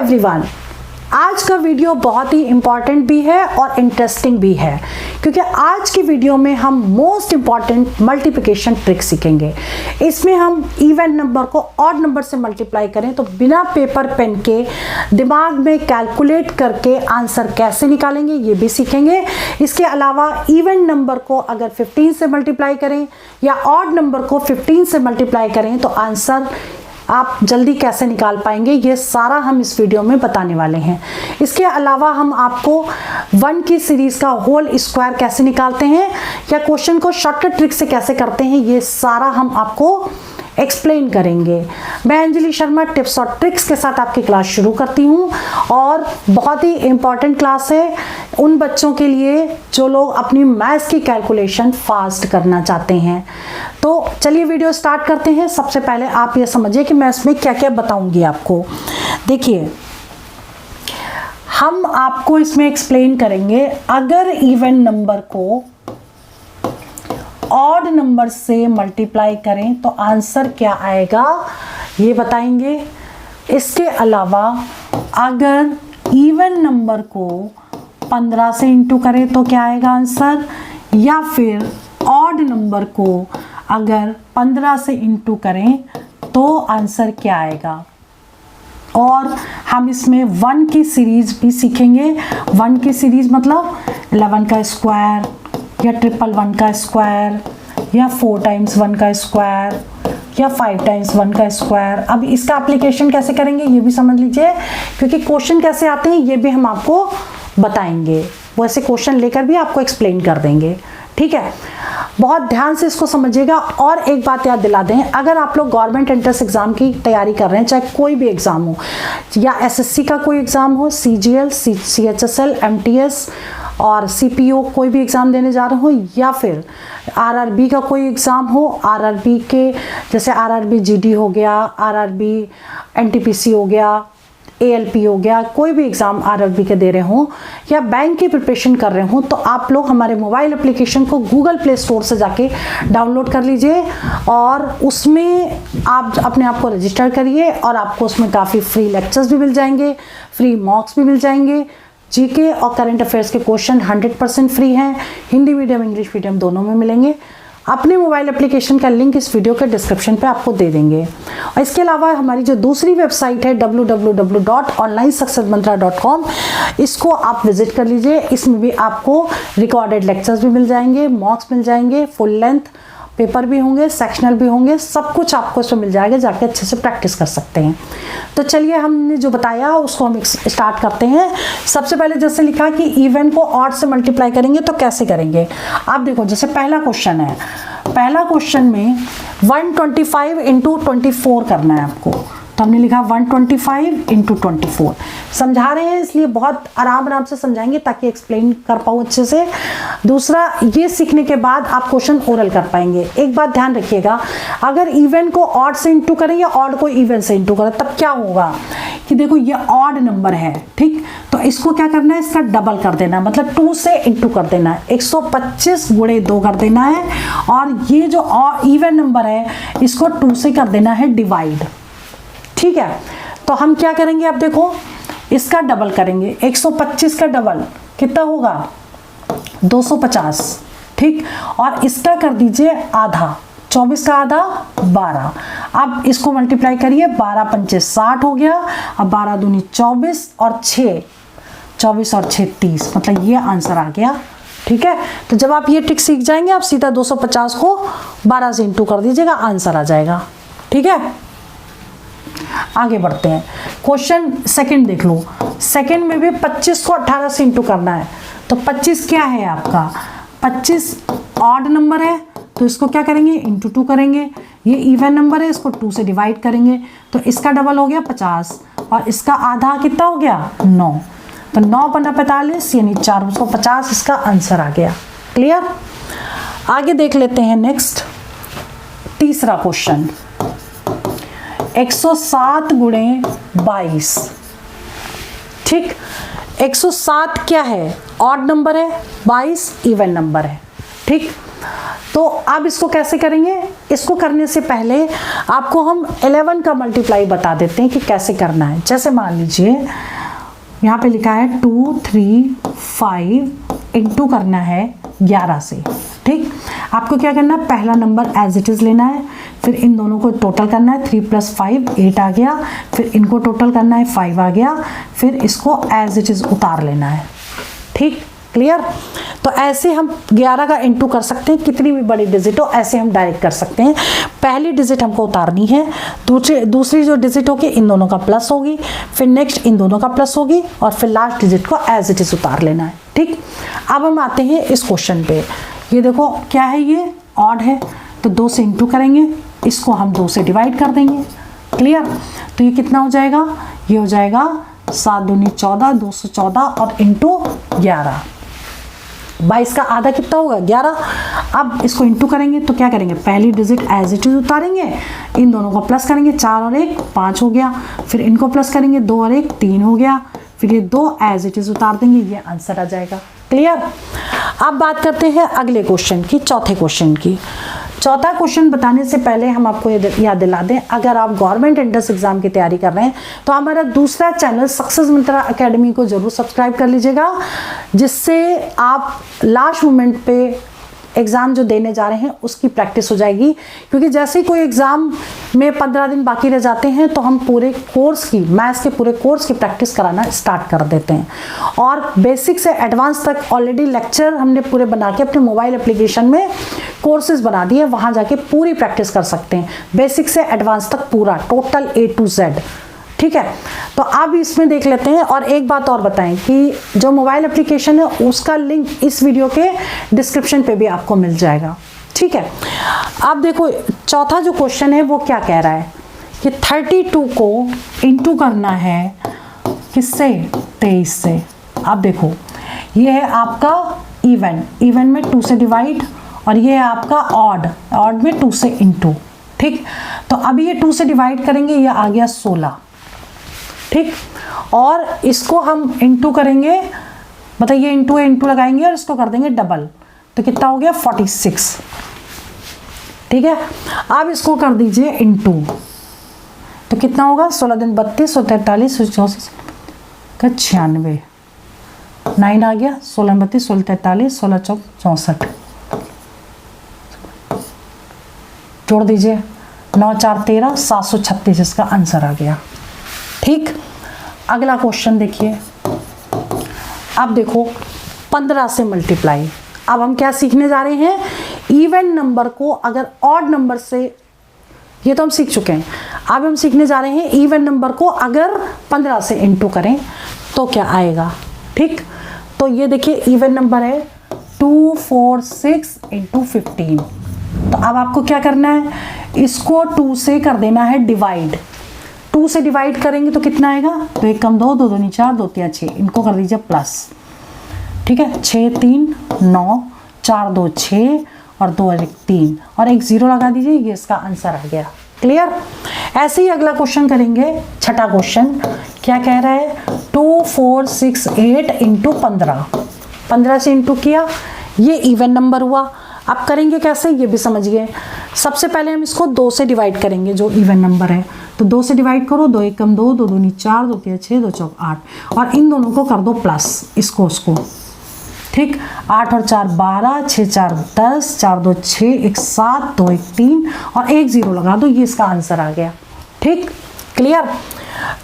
Everyone, आज का video बहुत ही इम्पॉर्टेंट भी है और इंटरेस्टिंग भी है, क्योंकि आज की वीडियो में हम मोस्ट इम्पॉर्टेंट मल्टीप्लिकेशन ट्रिक सीखेंगे। इसमें हम इवन नंबर को ऑड नंबर से मल्टीप्लाई करें तो बिना पेपर पेन के दिमाग में कैलकुलेट करके आंसर कैसे निकालेंगे ये भी सीखेंगे। इसके अलावा इवन नंबर को अगर 15 से मल्टीप्लाई करें या ऑड नंबर को 15 से मल्टीप्लाई करें तो आंसर आप जल्दी कैसे निकाल पाएंगे, ये सारा हम इस वीडियो में बताने वाले हैं। इसके अलावा हम आपको 1 की सीरीज का होल स्क्वायर कैसे निकालते हैं या क्वेश्चन को शॉर्टकट ट्रिक से कैसे करते हैं, ये सारा हम आपको एक्सप्लेन करेंगे। मैं अंजलि शर्मा टिप्स और ट्रिक्स के साथ आपकी क्लास शुरू करती हूँ और बहुत ही इम्पॉर्टेंट क्लास है उन बच्चों के लिए जो लोग अपनी मैथ्स की कैलकुलेशन फास्ट करना चाहते हैं। तो चलिए वीडियो स्टार्ट करते हैं। सबसे पहले आप ये समझिए कि मैं इसमें क्या क्या बताऊंगी आपको। देखिए, हम आपको इसमें एक्सप्लेन करेंगे अगर इवन नंबर को ऑड नंबर से मल्टीप्लाई करें तो आंसर क्या आएगा ये बताएंगे। इसके अलावा अगर इवन नंबर को 15 से इंटू करें तो क्या आएगा आंसर, या फिर ऑड नंबर को अगर 15 से इंटू करें तो आंसर क्या आएगा। और हम इसमें 1 की सीरीज भी सीखेंगे। 1 की सीरीज मतलब 11 का स्क्वायर या 111 का स्क्वायर या 4 टाइम्स 1 का स्क्वायर या 5 टाइम्स 1 का स्क्वायर। अब इसका एप्लीकेशन कैसे करेंगे ये भी समझ लीजिए, क्योंकि क्वेश्चन कैसे आते हैं ये भी हम आपको बताएंगे। वैसे क्वेश्चन लेकर भी आपको एक्सप्लेन कर देंगे, ठीक है। बहुत ध्यान से इसको समझिएगा। और एक बात याद दिला दें, अगर आप लोग गवर्नमेंट एंट्रेंस एग्जाम की तैयारी कर रहे हैं, चाहे कोई भी एग्जाम हो या एसएससी का कोई एग्जाम हो, सीजीएल, सीएचएसएल, एमटीएस और सीपीओ कोई भी एग्ज़ाम देने जा रहे हो, या फिर आरआरबी का कोई एग्ज़ाम हो, आरआरबी के जैसे आरआरबी जीडी हो गया, आरआरबी एनटीपीसी हो गया, एएलपी हो गया, कोई भी एग्ज़ाम आरआरबी के दे रहे हो या बैंक की प्रिपरेशन कर रहे हो, तो आप लोग हमारे मोबाइल एप्लीकेशन को गूगल प्ले स्टोर से जाके डाउनलोड कर लीजिए और उसमें आप अपने आप को रजिस्टर करिए और आपको उसमें काफ़ी फ्री लेक्चर्स भी मिल जाएंगे, फ्री मॉक्स भी मिल जाएंगे। जीके और करंट अफेयर्स के क्वेश्चन 100% फ्री हैं, हिंदी मीडियम इंग्लिश मीडियम दोनों में मिलेंगे। अपने मोबाइल एप्लीकेशन का लिंक इस वीडियो के डिस्क्रिप्शन पे आपको दे देंगे। और इसके अलावा हमारी जो दूसरी वेबसाइट है www.onlinesuccessmantra.com, इसको आप विजिट कर लीजिए। इसमें भी आपको रिकॉर्डेड लेक्चर्स भी मिल जाएंगे, मॉक्स मिल जाएंगे, फुल लेंथ पेपर भी होंगे, सेक्शनल भी होंगे, सब कुछ आपको इसमें मिल जाएगा, जाके अच्छे से प्रैक्टिस कर सकते हैं। तो चलिए हमने जो बताया उसको हम स्टार्ट करते हैं। सबसे पहले जैसे लिखा कि इवन को ऑड से मल्टीप्लाई करेंगे तो कैसे करेंगे। आप देखो, जैसे पहला क्वेश्चन है, पहला क्वेश्चन में 125 इंटू 24 करना है आपको, तो हमने लिखा 125 इंटू 24। समझा रहे हैं इसलिए बहुत आराम से समझाएंगे ताकि एक्सप्लेन कर पाऊँ अच्छे से। दूसरा, ये सीखने के बाद आप क्वेश्चन ओरल कर पाएंगे। एक बात ध्यान रखिएगा, अगर इवन को ऑड से इंटू करें या ऑड को इवन से इंटू करें तब क्या होगा कि देखो ये ऑड नंबर है, ठीक, तो इसको क्या करना है, इसका डबल कर देना, मतलब 2 से इंटू कर देना है, 125 गुणे 2 कर देना है। और ये जो इवन नंबर है इसको 2 से कर देना है डिवाइड, ठीक है। तो हम क्या करेंगे, अब देखो इसका डबल करेंगे, 125 का डबल कितना होगा 250, ठीक। और इसका कर दीजिए आधा, 24 का आधा 12। अब इसको मल्टीप्लाई करिए, 12 पंचे 60 हो गया। अब 12 दूनी 24 और 6 24 और 6 30, मतलब ये आंसर आ गया, ठीक है। तो जब आप ये ट्रिक सीख जाएंगे आप सीधा 250 को 12 से इंटू कर दीजिएगा, आंसर आ जाएगा, ठीक है। आगे बढ़ते हैं। क्वेश्चन सेकंड देख लो। सेकंड में भी 25 को 18 से इंटू करना है, तो 25 क्या है आपका, 25 ऑड नंबर है, तो इसको क्या करेंगे, इंटू 2 करेंगे। ये इवन नंबर है, इसको 2 से डिवाइड करेंगे, तो इसका डबल हो गया 50 और इसका आधा कितना हो गया 9, तो 9 पंद्रह 45 यानी 450, इसका आंसर आ गया। क्लियर। आगे देख लेते हैं नेक्स्ट, तीसरा क्वेश्चन, 107 गुणे 22, ठीक। 107 क्या है, ऑड नंबर है, 22 इवन नंबर है, ठीक। तो अब इसको कैसे करेंगे, इसको करने से पहले आपको हम 11 का मल्टीप्लाई बता देते हैं कि कैसे करना है। जैसे मान लीजिए यहाँ पे लिखा है 2 3 5 इंटू करना है 11 से। ठीक, आपको क्या करना है, पहला नंबर एज इट इज़ लेना है, फिर इन दोनों को टोटल करना है, 3 + 5 8 आ गया, फिर इनको टोटल करना है 5 आ गया, फिर इसको एज इट इज़ उतार लेना है। ठीक, क्लियर। तो ऐसे हम 11 का इंटू कर सकते हैं, कितनी भी बड़ी डिजिट हो ऐसे हम डायरेक्ट कर सकते हैं। पहली डिजिट हमको उतारनी है, दूसरी जो डिजिट होगी इन दोनों का प्लस होगी, फिर नेक्स्ट इन दोनों का प्लस होगी, और फिर लास्ट डिजिट को एज इट इज़ उतार लेना है। ठीक, अब हम आते हैं इस क्वेश्चन पे। ये देखो क्या है, ये ऑड है तो 2 से इंटू करेंगे, इसको हम 2 से डिवाइड कर देंगे। क्लियर। तो ये कितना हो जाएगा, ये हो जाएगा 7 दूनी 14, 214 और इंटू 11। 22 का आधा कितना होगा, 11। अब इसको इंटू करेंगे तो क्या करेंगे, पहली डिजिट एज इट इज उतारेंगे, इन दोनों को प्लस करेंगे, 4 और 1 5 हो गया, फिर इनको प्लस करेंगे 2 और 1 3 हो गया, फिर ये 2 एज इट इज उतार देंगे, ये आंसर आ जाएगा। क्लियर। अब बात करते हैं अगले क्वेश्चन की, चौथे क्वेश्चन की। चौथा क्वेश्चन बताने से पहले हम आपको याद दिला दें, अगर आप गवर्नमेंट एंट्रेंस एग्जाम की तैयारी कर रहे हैं तो हमारा दूसरा चैनल सक्सेस मंत्रा एकेडमी को जरूर सब्सक्राइब कर लीजिएगा, जिससे आप लास्ट मोमेंट पे एग्ज़ाम जो देने जा रहे हैं उसकी प्रैक्टिस हो जाएगी। क्योंकि जैसे ही कोई एग्ज़ाम में 15 दिन बाकी रह जाते हैं तो हम पूरे कोर्स की, मैथ्स के पूरे कोर्स की प्रैक्टिस कराना स्टार्ट कर देते हैं, और बेसिक से एडवांस तक ऑलरेडी लेक्चर हमने पूरे बना के अपने मोबाइल एप्लीकेशन में कोर्सेज बना दिए, वहाँ जाके पूरी प्रैक्टिस कर सकते हैं, बेसिक से एडवांस तक पूरा टोटल A to Z। ठीक है, तो अब इसमें देख लेते हैं। और एक बात और बताएं कि जो मोबाइल एप्लीकेशन है उसका लिंक इस वीडियो के डिस्क्रिप्शन पे भी आपको मिल जाएगा। ठीक है, अब देखो चौथा जो क्वेश्चन है वो क्या कह रहा है कि 32 को इंटू करना है किससे, 23 से। अब देखो ये है आपका इवन में 2 से डिवाइड, और ये है आपका ऑड में 2 से इंटू। ठीक, तो अब ये 2 से डिवाइड करेंगे, ये आ गया 16। ठीक, और इसको हम इंटू करेंगे, मतलब ये इंटू लगाएंगे और इसको कर देंगे डबल, तो कितना हो गया 46। ठीक है, अब इसको कर दीजिए इंटू, तो कितना होगा 16 दिन 32 और 43 64 का 96, 9 आ गया, 16 32 16 43 16 64 जोड़ दीजिए, 9 4 13 736 इसका आंसर आ गया। ठीक, अगला क्वेश्चन देखिए। अब देखो 15 से मल्टीप्लाई। अब हम क्या सीखने जा रहे हैं, इवन नंबर को अगर ऑड नंबर से, ये तो हम सीख चुके हैं, अब हम सीखने जा रहे हैं इवन नंबर को अगर 15 से इंटू करें तो क्या आएगा। ठीक, तो ये देखिए इवन नंबर है 2 4 6 इंटू 15। तो अब आपको क्या करना है, इसको 2 से कर देना है डिवाइड। 2 से डिवाइड करेंगे तो कितना आएगा, तो 1 कम 2 2 दूनी 4 2 3 6, इनको कर दीजिए प्लस। ठीक है, 6 3 9 4 2 6 और 2 1 3 और एक 0 लगा दीजिए, ये इसका आंसर आ गया। क्लियर। ऐसे ही अगला क्वेश्चन करेंगे, छठा क्वेश्चन क्या कह रहा है, 2 4 6 8 इंटू 15। 15 से इंटू किया, ये इवन नंबर हुआ। अब करेंगे कैसे, ये भी समझिए। सबसे पहले हम इसको 2 से डिवाइड करेंगे, जो इवन नंबर है, तो 2 से डिवाइड करो, 2 1 कम 2 2 दूनी 4 2 3 6 2 4 8, और इन दोनों को कर दो प्लस, इसको उसको। ठीक, 8 और 4 12, 6 4 10, 4 2 6 1 7 2 1 3 और एक 0 लगा दो, ये इसका आंसर आ गया। ठीक, क्लियर।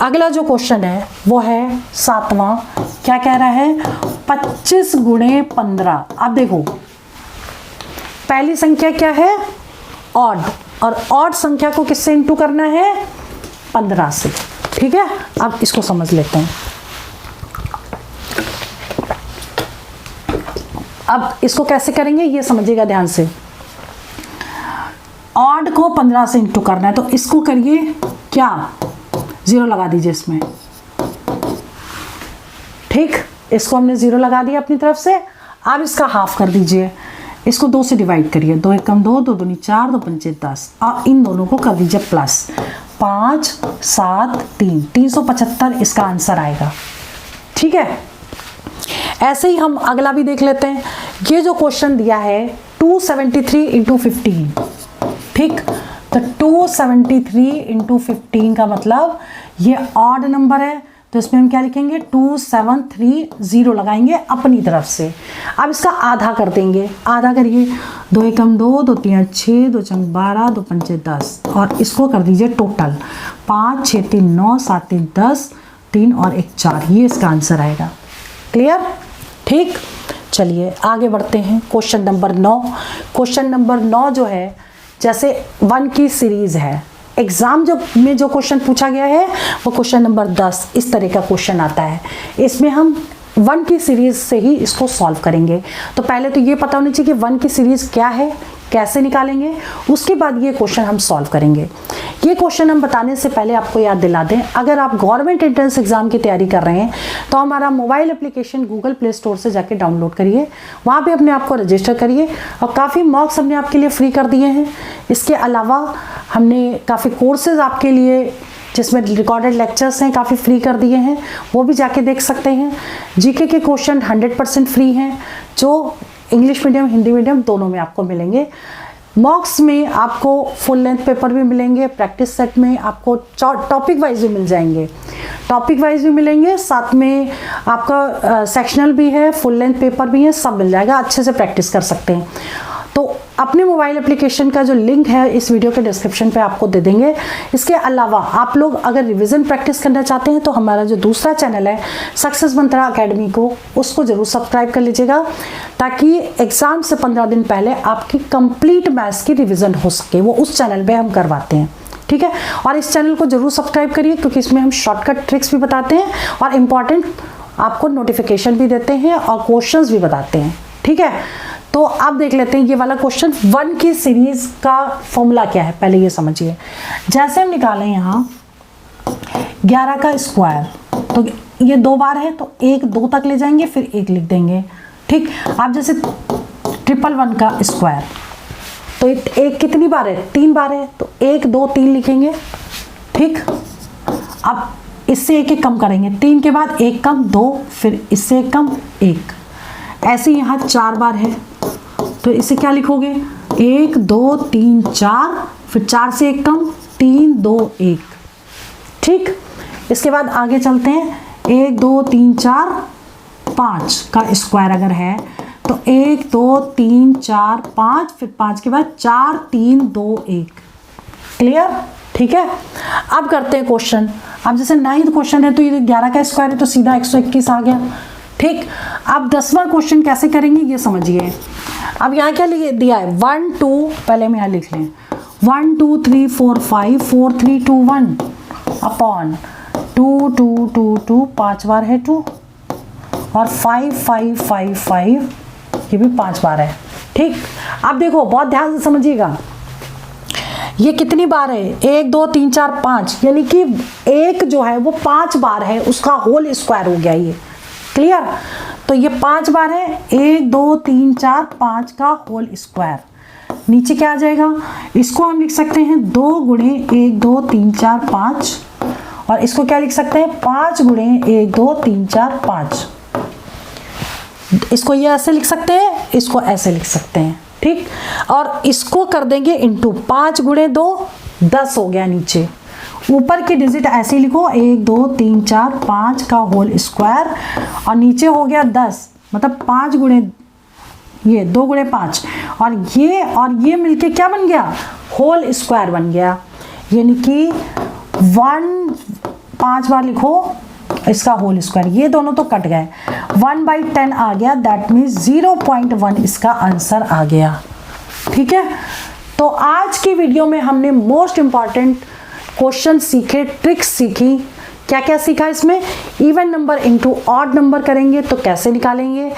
अगला जो क्वेश्चन है वो है 7वां, क्या कह रहा है, 25 गुणे 15। अब देखो पहली संख्या क्या है, ऑड, और ऑड संख्या को किससे इंटू करना है, 15 से। ठीक है, अब इसको समझ लेते हैं। अब इसको कैसे करेंगे ये समझिएगा ध्यान से। ऑड को 15 से इंटू करना है, तो इसको करिए क्या, 0 लगा दीजिए इसमें। ठीक, इसको हमने 0 लगा दिया अपनी तरफ से। अब इसका हाफ कर दीजिए, इसको 2 से डिवाइड करिए, 2 1 कम 2 2 दूनी 4 2 5 10, और इन दोनों को कर दीजिए प्लस, 5 7 3 375 इसका आंसर आएगा। ठीक है, ऐसे ही हम अगला भी देख लेते हैं। ये जो क्वेश्चन दिया है 273 इंटू 15, ठीक। तो 273 इंटू 15 का मतलब ये ऑड नंबर है, तो इसमें हम क्या लिखेंगे 2730 लगाएंगे अपनी तरफ से। अब इसका आधा कर देंगे, आधा करिए, 2 एकम 2, 2 3 6, 2 चंग 12, 2 पंचे 10, और इसको कर दीजिए टोटल 5 6 3 9 7 3 10, 3 और 1 4, ये इसका आंसर आएगा। क्लियर, ठीक। चलिए आगे बढ़ते हैं। Question number 9। क्वेश्चन नंबर 9 जो है, जैसे 1 की सीरीज है, एग्जाम में जो क्वेश्चन पूछा गया है वो क्वेश्चन नंबर 10 इस तरह का क्वेश्चन आता है। इसमें हम 1 की सीरीज से ही इसको सॉल्व करेंगे। तो पहले तो ये पता होनी चाहिए कि 1 की सीरीज क्या है, कैसे निकालेंगे, उसके बाद ये क्वेश्चन हम सॉल्व करेंगे। ये क्वेश्चन हम बताने से पहले आपको याद दिला दें, अगर आप गवर्नमेंट एंट्रेंस एग्जाम की तैयारी कर रहे हैं तो हमारा mobile application Google play store से जाके डाउनलोड करिए, वहाँ पे अपने आप को रजिस्टर करिए, और काफ़ी मॉक्स हमने आपके लिए फ्री कर दिए हैं। इसके अलावा हमने काफ़ी कोर्सेज आपके लिए जिसमें रिकॉर्डेड लेक्चर्स हैं काफ़ी फ्री कर दिए हैं, वो भी जाके देख सकते हैं। जीके के क्वेश्चन 100% फ्री हैं, जो इंग्लिश मीडियम हिंदी मीडियम दोनों में आपको मिलेंगे। मॉक्स में आपको फुल लेंथ पेपर भी मिलेंगे, प्रैक्टिस सेट में आपको टॉपिक वाइज भी मिल जाएंगे, टॉपिक वाइज भी मिलेंगे, साथ में आपका सेक्शनल भी है, फुल लेंथ पेपर भी है, सब मिल जाएगा, अच्छे से प्रैक्टिस कर सकते हैं। तो अपने मोबाइल एप्लीकेशन का जो लिंक है इस वीडियो के डिस्क्रिप्शन पे आपको दे देंगे। इसके अलावा आप लोग अगर रिवीजन प्रैक्टिस करना चाहते हैं तो हमारा जो दूसरा चैनल है सक्सेस मंत्रा अकेडमी को, उसको जरूर सब्सक्राइब कर लीजिएगा, ताकि एग्जाम से 15 दिन पहले आपकी कंप्लीट मैथ्स की रिवीजन हो सके। वो उस चैनल पे हम करवाते हैं, ठीक है। और इस चैनल को जरूर सब्सक्राइब करिए, क्योंकि इसमें हम शॉर्टकट ट्रिक्स भी बताते हैं और इम्पॉर्टेंट आपको नोटिफिकेशन भी देते हैं और क्वेश्चंस भी बताते हैं, ठीक है। तो आप देख लेते हैं ये वाला क्वेश्चन, 1 की सीरीज का फॉर्मूला क्या है पहले ये समझिए। जैसे हम निकालें यहाँ 11 का स्क्वायर, तो ये 2 बार है तो 1 2 तक ले जाएंगे, फिर 1 लिख देंगे, ठीक। आप जैसे 111 का स्क्वायर, तो 1 कितनी बार है, 3 बार है, तो 1 2 3 लिखेंगे, ठीक। अब इससे 1 1 कम करेंगे, 3 के बाद 1 कम 2, फिर इससे 1 कम 1, ऐसे यहाँ 4 बार है, तो इसे क्या लिखोगे 1 2 3 4, फिर 4 से 1 कम 3 2 1, ठीक। इसके बाद आगे चलते हैं, 1 2 3 4 5 का स्क्वायर अगर है तो 1 2 3 4 5, फिर 5 के बाद 4 3 2 1, क्लियर, ठीक है। अब करते हैं क्वेश्चन। अब जैसे 9th क्वेश्चन है तो ये 11 का स्क्वायर है तो सीधा 121 आ गया, ठीक। अब 10वां क्वेश्चन कैसे करेंगे ये समझिए। अब यहाँ क्या दिया है 1 2, पहले हम यहाँ लिख लें 1 2 3 4 5 4 3 2 1 अपॉन 2 2 2 2, 5 बार है 2, और 5 5 5 5, ये भी 5 बार है, ठीक। अब देखो बहुत ध्यान से समझिएगा, ये कितनी बार है 1 2 3 4 5, यानी कि 1 जो है वो 5 बार है, उसका होल स्क्वायर हो गया ये, क्लियर। तो ये 5 बार है, 1 2 3 4 5 का होल स्क्वायर, नीचे क्या आ जाएगा, इसको हम लिख सकते हैं 2 गुणे 1 2 3 4 5, और इसको क्या लिख सकते हैं 5 गुणे 1 2 3 4 5, इसको ये ऐसे लिख सकते हैं, इसको ऐसे लिख सकते हैं, ठीक। और इसको कर देंगे इंटू 5 गुणे 2 10 हो गया, नीचे ऊपर की डिजिट ऐसे लिखो 1 2 3 4 5 का होल स्क्वायर, और नीचे हो गया 10, मतलब 5 गुणे ये 2 गुणे 5, और ये मिलके क्या बन गया होल स्क्वायर बन गया, यानी कि 5 बार लिखो इसका होल स्क्वायर, ये दोनों तो कट गए, 1/10 आ गया, दैट मीन्स 0.1 इसका आंसर आ गया, ठीक है। तो आज की वीडियो में हमने मोस्ट इंपॉर्टेंट क्वेश्चन सीखे, ट्रिक्स सीखी। क्या क्या सीखा इसमें, even number into odd number करेंगे तो कैसे निकालेंगे,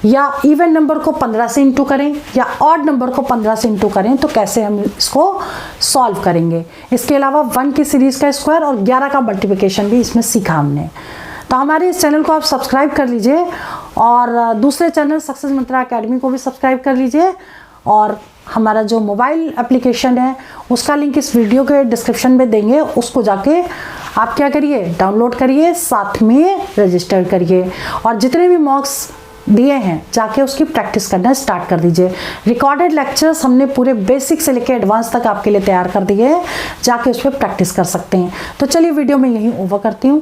या इवन नंबर को 15 से इंटू करें या ऑड नंबर को 15 से इंटू करें तो कैसे हम इसको सॉल्व करेंगे। इसके अलावा 1 की सीरीज का स्क्वायर और 11 का मल्टीप्लिकेशन भी इसमें सीखा हमने। तो हमारे इस चैनल को आप सब्सक्राइब कर लीजिए, और दूसरे चैनल सक्सेस मंत्रा अकेडमी को भी सब्सक्राइब कर लीजिए, और हमारा जो मोबाइल एप्लीकेशन है उसका लिंक इस वीडियो के डिस्क्रिप्शन में देंगे, उसको जाके आप क्या करिए डाउनलोड करिए, साथ में रजिस्टर करिए, और जितने भी मॉक्स दिए हैं, जाके उसकी प्रैक्टिस करना स्टार्ट कर दीजिए। रिकॉर्डेड लेक्चर्स हमने पूरे बेसिक से लेकर एडवांस तक आपके लिए तैयार कर दिए हैं, जाके उस पर प्रैक्टिस कर सकते हैं। तो चलिए वीडियो में यहीं ओवर करती हूँ।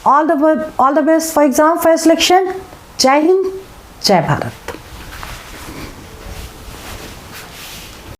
All the best for exam, for selection. जय हिंद, जय भारत।